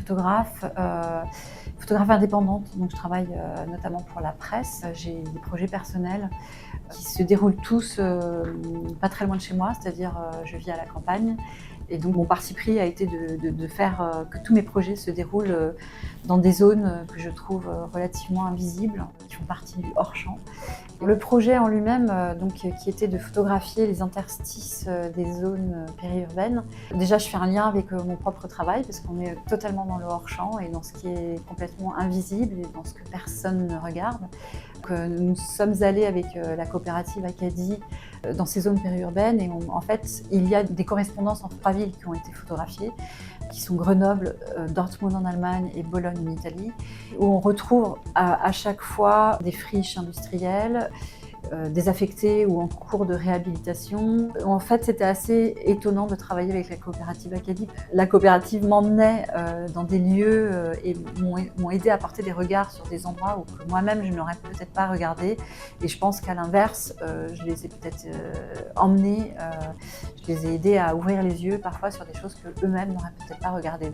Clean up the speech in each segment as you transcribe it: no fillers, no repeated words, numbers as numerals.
photographe indépendante, donc je travaille notamment pour la presse. J'ai des projets personnels qui se déroulent tous pas très loin de chez moi, c'est-à-dire je vis à la campagne. Et donc mon parti pris a été de faire que tous mes projets se déroulent dans des zones que je trouve relativement invisibles, qui font partie du hors-champ. Le projet en lui-même, qui était de photographier les interstices des zones périurbaines. Déjà, je fais un lien avec mon propre travail parce qu'on est totalement dans le hors-champ et dans ce qui est complètement invisible et dans ce que personne ne regarde. Donc, nous sommes allés avec la coopérative Acadie dans ces zones périurbaines et en fait, il y a des correspondances entre 3 villes qui ont été photographiées, qui sont Grenoble, Dortmund en Allemagne et Bologne en Italie, où on retrouve à chaque fois des friches industrielles, désaffectées ou en cours de réhabilitation. En fait, c'était assez étonnant de travailler avec la coopérative Acadie. La coopérative m'emmenait dans des lieux et m'ont aidé à porter des regards sur des endroits où moi-même je n'aurais peut-être pas regardé. Et je pense qu'à l'inverse, je les ai peut-être emmenés, je les ai aidés à ouvrir les yeux parfois sur des choses qu'eux-mêmes n'auraient peut-être pas regardées.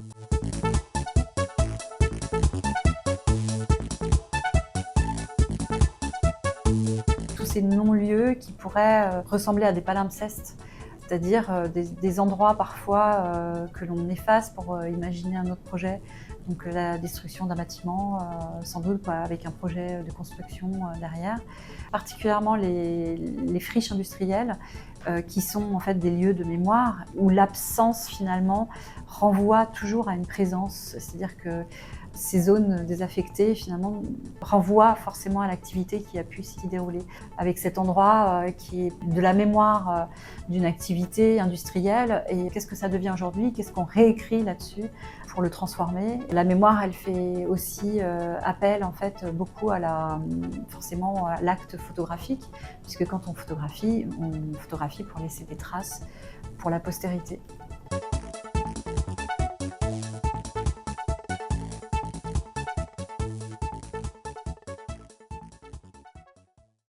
Ces non-lieux qui pourraient ressembler à des palimpsestes, c'est-à-dire des endroits parfois que l'on efface pour imaginer un autre projet. Donc la destruction d'un bâtiment, sans doute avec un projet de construction derrière. Particulièrement les friches industrielles qui sont en fait des lieux de mémoire où l'absence finalement renvoie toujours à une présence, c'est-à-dire que ces zones désaffectées, finalement, renvoient forcément à l'activité qui a pu s'y dérouler. Avec cet endroit qui est de la mémoire d'une activité industrielle, et qu'est-ce que ça devient aujourd'hui? Qu'est-ce qu'on réécrit là-dessus pour le transformer? La mémoire, elle fait aussi appel, en fait, beaucoup forcément à l'acte photographique, puisque quand on photographie pour laisser des traces pour la postérité.